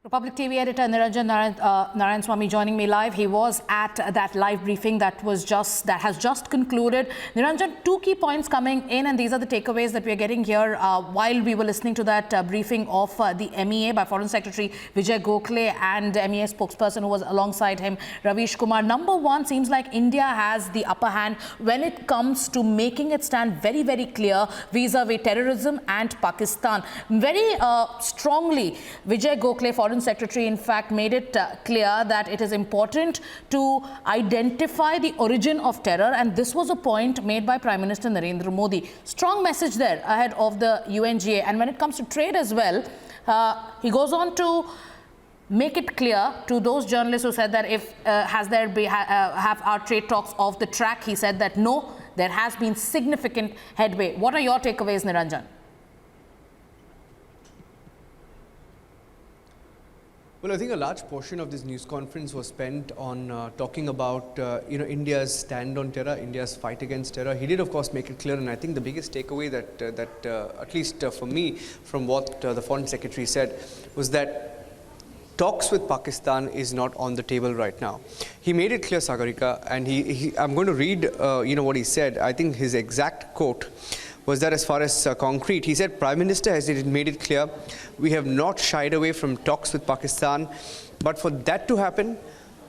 Republic TV editor Niranjan Narayan Swamy joining me live. He was at that live briefing that has just concluded. Niranjan, two key points coming in, and these are the takeaways that we are getting here while we were listening to that briefing of the MEA by Foreign Secretary Vijay Gokhale and MEA spokesperson who was alongside him, Ravish Kumar. Number one, seems like India has the upper hand when it comes to making it stand very, very clear vis-a-vis terrorism and Pakistan. Very strongly, Vijay Gokhale, Foreign Secretary, in fact, made it clear that it is important to identify the origin of terror, and this was a point made by Prime Minister Narendra Modi. Strong message there ahead of the UNGA. And when it comes to trade as well, he goes on to make it clear to those journalists who said that if have our trade talks off the track. He said that no, there has been significant headway. What are your takeaways, Niranjan? Well, I think a large portion of this news conference was spent on talking about India's stand on terror, India's fight against terror. He did, of course, make it clear, and I think the biggest takeaway that at least for me, from what the Foreign Secretary said, was that talks with Pakistan is not on the table right now. He made it clear, Sagarika, and I'm going to read what he said. I think his exact quote was that as far as concrete, he said, Prime Minister has made it clear, we have not shied away from talks with Pakistan, but for that to happen,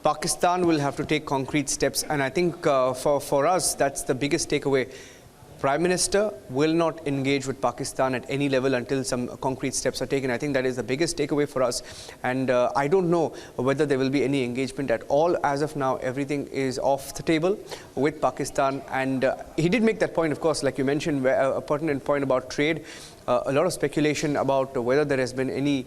Pakistan will have to take concrete steps. And I think for us, that's the biggest takeaway. Prime Minister will not engage with Pakistan at any level until some concrete steps are taken. I think that is the biggest takeaway for us. And I don't know whether there will be any engagement at all. As of now, everything is off the table with Pakistan. And he did make that point, of course, like you mentioned, a pertinent point about trade. A lot of speculation about whether there has been any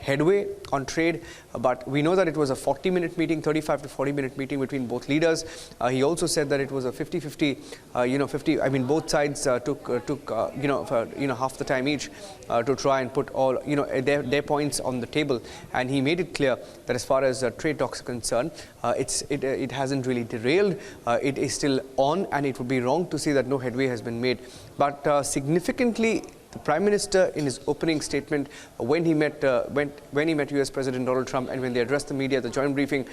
headway on trade, but we know that it was a 40-minute meeting, 35 to 40-minute meeting between both leaders. He also said that it was a 50-50, I mean, both sides took half the time each to try and put all their points on the table. And he made it clear that as far as trade talks are concerned, it hasn't really derailed. It is still on, and it would be wrong to say that no headway has been made. But significantly, the Prime Minister, in his opening statement, when he met US President Donald Trump and when they addressed the media at the joint briefing,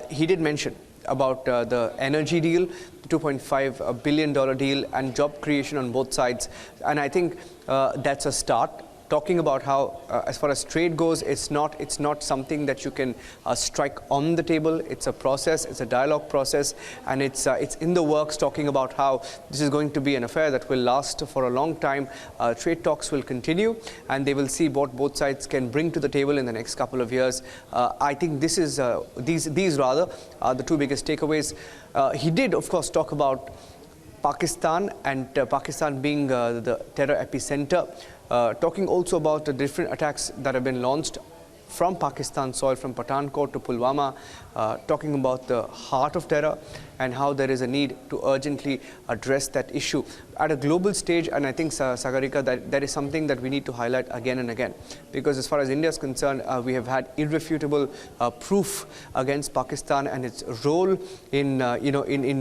he did mention about the energy deal, the $2.5 billion deal, and job creation on both sides. And I think that's a start. Talking about how, as far as trade goes, it's not something that you can strike on the table. It's a process, it's a dialogue process, and it's in the works. Talking about how this is going to be an affair that will last for a long time. Trade talks will continue, and they will see what both sides can bring to the table in the next couple of years. I think this is these rather are the two biggest takeaways. He did, of course, talk about Pakistan and Pakistan being the terror epicenter. Talking also about the different attacks that have been launched from Pakistan soil, from Pathankot to Pulwama, talking about the heart of terror and how there is a need to urgently address that issue at a global stage. And I think, Sagarika, that is something that we need to highlight again and again, because as far as India is concerned, we have had irrefutable proof against Pakistan and its role in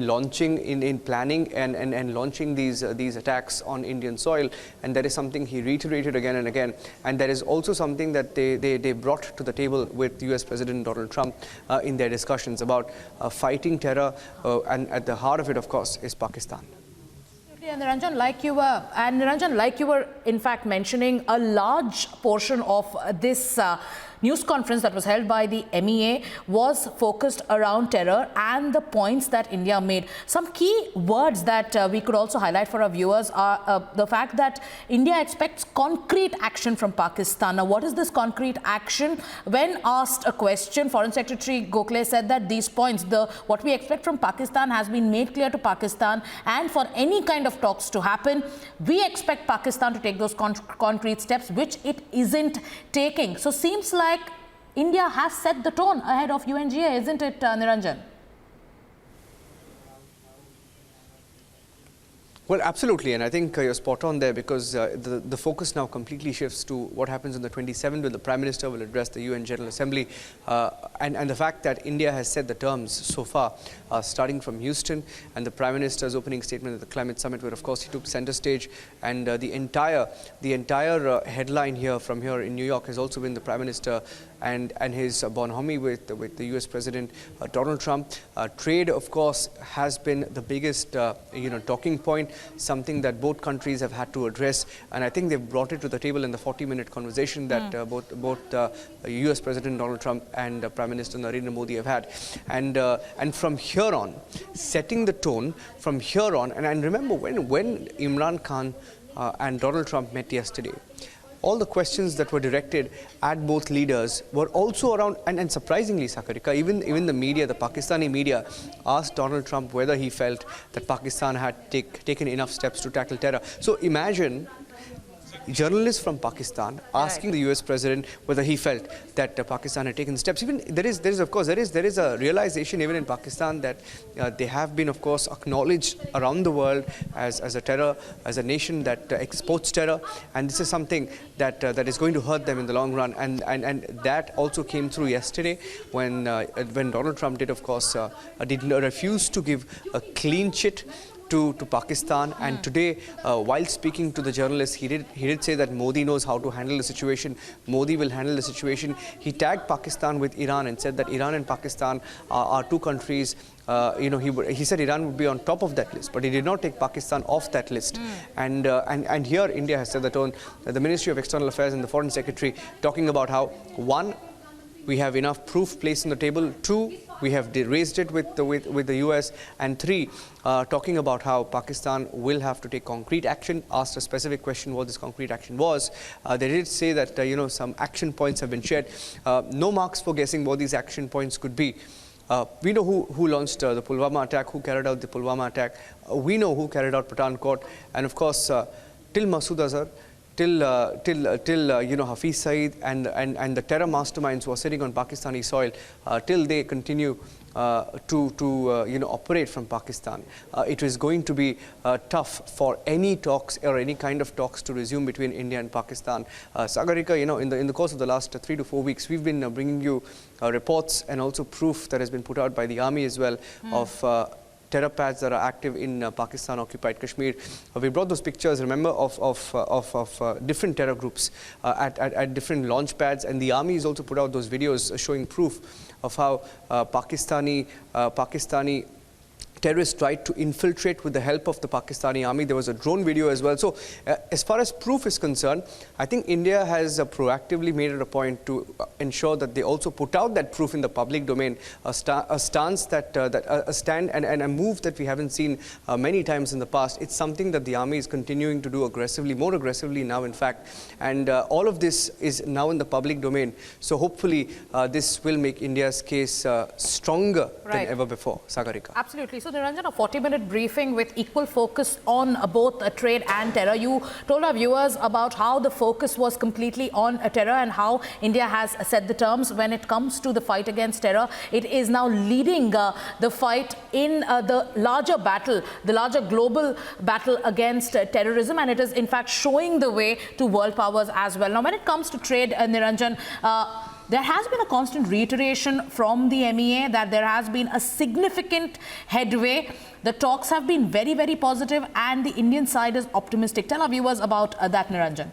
launching, in planning and launching these attacks on Indian soil. And that is something he reiterated again and again. And that is also something that they brought to the table with US President Donald Trump in their discussions about fighting terror. And at the heart of it, of course, is Pakistan. And Niranjan, like you were in fact mentioning, a large portion of this news conference that was held by the MEA was focused around terror and the points that India made. Some key words that we could also highlight for our viewers are the fact that India expects concrete action from Pakistan. Now, what is this concrete action? When asked a question, Foreign Secretary Gokhale said that these points, what we expect from Pakistan has been made clear to Pakistan, and for any kind of talks to happen, we expect Pakistan to take those concrete steps, which it isn't taking. So seems like India has set the tone ahead of UNGA, isn't it, Niranjan? Well, absolutely, and I think you're spot on there, because the focus now completely shifts to what happens on the 27th, when the Prime Minister will address the UN General Assembly, and the fact that India has set the terms so far, starting from Houston, and the Prime Minister's opening statement at the Climate Summit, where of course he took center stage, and the entire headline here from here in New York has also been the Prime Minister and his bonhomie with the US President Donald Trump. Trade, of course, has been the biggest talking point, something that both countries have had to address, and I think they've brought it to the table in the 40-minute conversation that both US President Donald Trump and Prime Minister Narendra Modi have had, and from here on, setting the tone from here on. And remember, when Imran Khan and Donald Trump met yesterday, all the questions that were directed at both leaders were also around, and surprisingly, Sagarika, even the media, the Pakistani media, asked Donald Trump whether he felt that Pakistan had taken enough steps to tackle terror. So imagine journalists from Pakistan asking the US president whether he felt that Pakistan had taken steps. Even there is a realization even in Pakistan that they have been, of course, acknowledged around the world as a nation that exports terror, and this is something that is going to hurt them in the long run, and that also came through yesterday when Donald Trump did, of course, did refuse to give a clean chit to Pakistan. And today, while speaking to the journalists, he did say that Modi knows how to handle the situation. Modi will handle the situation. He tagged Pakistan with Iran and said that Iran and Pakistan are two countries. He said Iran would be on top of that list, but he did not take Pakistan off that list. And here India has set the tone. The Ministry of External Affairs and the Foreign Secretary talking about how, one, we have enough proof placed on the table. Two, we have raised it with the US. And three, talking about how Pakistan will have to take concrete action. Asked a specific question what this concrete action was. They did say that some action points have been shared. No marks for guessing what these action points could be. We know who launched the Pulwama attack, who carried out the Pulwama attack. We know who carried out Pathankot, and of course, till Masood Azhar, till Hafiz Saeed and the terror masterminds who are sitting on Pakistani soil, till they continue to operate from Pakistan, it is going to be tough for any talks or any kind of talks to resume between India and Pakistan. Sagarika, in the course of the last 3 to 4 weeks, we've been bringing you reports and also proof that has been put out by the army as well of terror pads that are active in Pakistan-occupied Kashmir. We brought those pictures, remember, of different terror groups at different launch pads, and the army has also put out those videos showing proof of how Pakistani terrorists tried to infiltrate with the help of the Pakistani army. There was a drone video as well. So as far as proof is concerned, I think India has proactively made it a point to ensure that they also put out that proof in the public domain, a stand and a move that we haven't seen many times in the past. It's something that the army is continuing to do aggressively, more aggressively now in fact, and all of this is now in the public domain. So hopefully this will make India's case stronger than ever before. Sagarika. Absolutely. So Niranjan, a 40-minute briefing with equal focus on both trade and terror. You told our viewers about how the focus was completely on terror and how India has set the terms when it comes to the fight against terror. It is now leading the fight in the larger battle, the larger global battle against terrorism, and it is in fact showing the way to world powers as well. Now, when it comes to trade, Niranjan, there has been a constant reiteration from the MEA that there has been a significant headway. The talks have been very, very positive, and the Indian side is optimistic. Tell our viewers about that, Niranjan.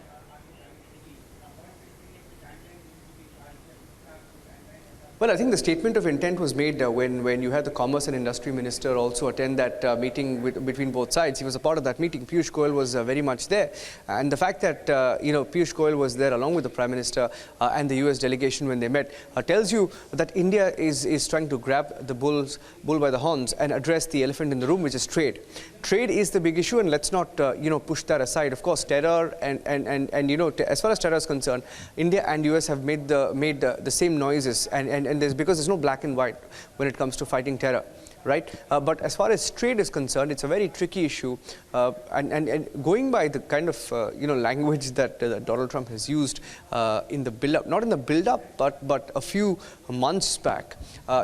Well, I think the statement of intent was made when you had the Commerce and Industry Minister also attend that meeting between both sides. He was a part of that meeting. Piyush Goyal was very much there. And the fact that, Piyush Goyal was there along with the Prime Minister and the US delegation when they met tells you that India is trying to grab the bull by the horns and address the elephant in the room, which is trade. Trade is the big issue, and let's not, push that aside. Of course, terror and as far as terror is concerned, India and US have made the same noises, and because there's no black and white when it comes to fighting terror. right? But as far as trade is concerned, it's a very tricky issue. And going by the kind of language that Donald Trump has used in the build-up, not in the build-up, but a few months back,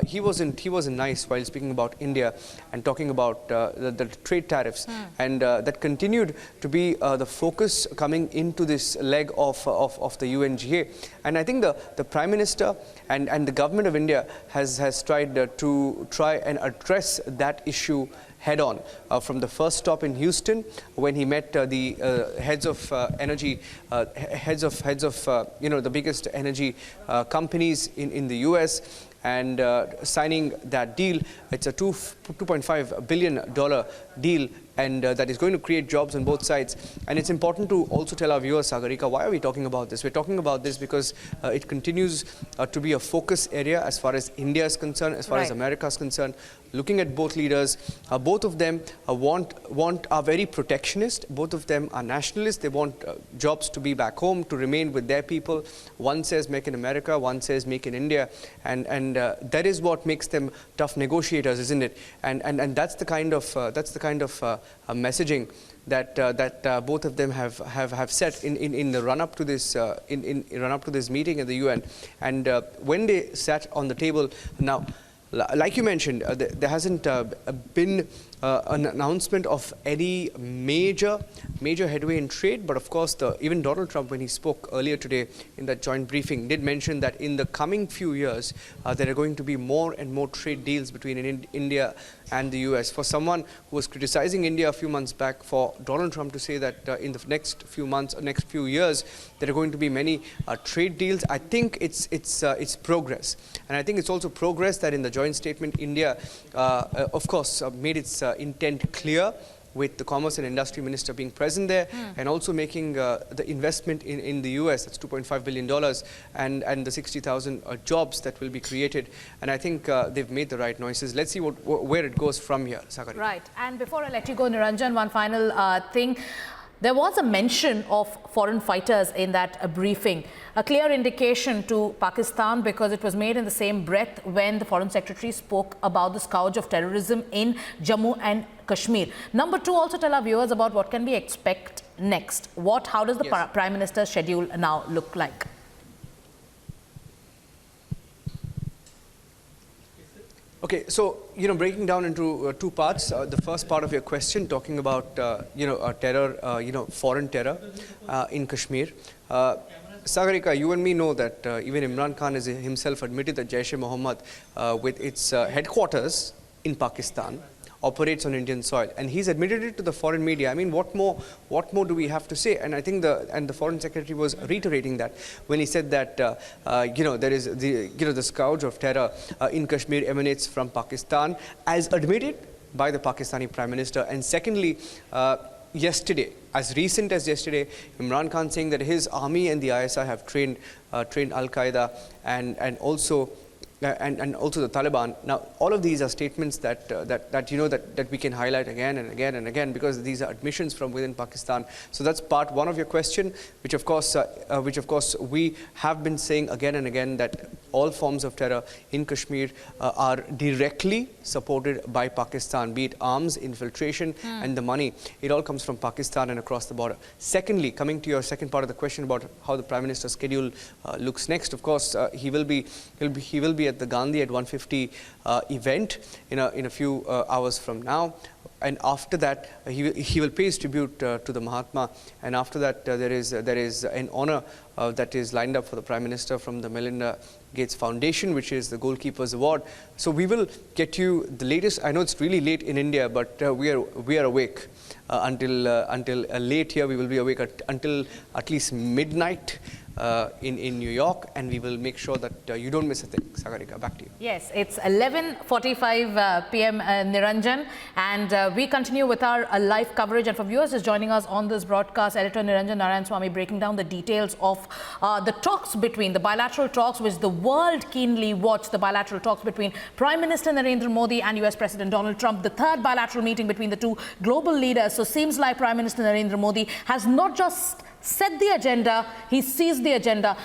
he wasn't nice while speaking about India and talking about the trade tariffs, and that continued to be the focus coming into this leg of the UNGA. And I think the Prime Minister and the government of India has tried to try and address that issue head on. From the first stop in Houston, when he met the heads of energy, heads of the biggest energy companies in the US, and signing that deal. It's a $2.5 billion deal, and that is going to create jobs on both sides. And it's important to also tell our viewers, Sagarika, why are we talking about this? We're talking about this because it continues to be a focus area as far as India is concerned, as far as America is concerned. Looking at both leaders, both of them are very protectionist. Both of them are nationalists. They want jobs to be back home, to remain with their people. One says make in America, one says make in India, and that is what makes them tough negotiators, isn't it? And that's the kind of messaging that both of them have set in the run up to this run up to this meeting at the UN. And when they sat on the table now, like you mentioned, there hasn't been an announcement of any major headway in trade, but of course even Donald Trump, when he spoke earlier today in that joint briefing, did mention that in the coming few years there are going to be more and more trade deals between India and the US. For someone who was criticizing India a few months back, for Donald Trump to say that in the next few months or next few years there are going to be many trade deals, I think it's progress. And I think it's also progress that in the joint statement India of course made its intent clear, with the Commerce and Industry Minister being present there, and also making the investment in the US, that's $2.5 billion, and the 60,000 jobs that will be created. And I think they've made the right noises. Let's see where it goes from here, Sagarika. Right. And before I let you go, Niranjan, one final thing. There was a mention of foreign fighters in that briefing, a clear indication to Pakistan, because it was made in the same breath when the Foreign Secretary spoke about the scourge of terrorism in Jammu and Kashmir. Number two, also tell our viewers about what can we expect next. How does the Prime Minister's schedule now look like? Okay, so breaking down into two parts. The first part of your question, talking about terror, foreign terror in Kashmir. Sagarika, you and me know that even Imran Khan has himself admitted that Jaish-e-Mohammed, with its headquarters in Pakistan, operates on Indian soil, and he's admitted it to the foreign media. I mean, what more do we have to say? And I think the Foreign Secretary was reiterating that when he said that there is the scourge of terror in Kashmir emanates from Pakistan, as admitted by the Pakistani Prime Minister. And secondly, yesterday, as recent as yesterday, Imran Khan saying that his army and the ISI have trained Al-Qaeda and also the Taliban. Now, all of these are statements that we can highlight again and again and again, because these are admissions from within Pakistan. So that's part one of your question, which of course we have been saying again and again, that all forms of terror in Kashmir are directly supported by Pakistan, be it arms, infiltration, and the money. It all comes from Pakistan and across the border. Secondly, coming to your second part of the question about how the Prime Minister's schedule looks next, of course, he will be at the Gandhi at 150 event in a few hours from now. And after that, he will pay his tribute to the Mahatma. And after that, there is an honor that is lined up for the Prime Minister from the Melinda Gates Foundation, which is the Goalkeepers Award. So we will get you the latest. I know it's really late in India, but we are awake until late here. We will be awake until at least midnight in New York, and we will make sure that you don't miss a thing. Sagarika, back to you. Yes, it's 11:45 p.m. Niranjan, and we continue with our live coverage. And for viewers just joining us on this broadcast, Editor Niranjan Narayan-Swamy breaking down the details of the talks between the bilateral talks, which the world keenly watched, the bilateral talks between Prime Minister Narendra Modi and US President Donald Trump, the third bilateral meeting between the two global leaders. So seems like Prime Minister Narendra Modi has not just set the agenda, he seized the agenda.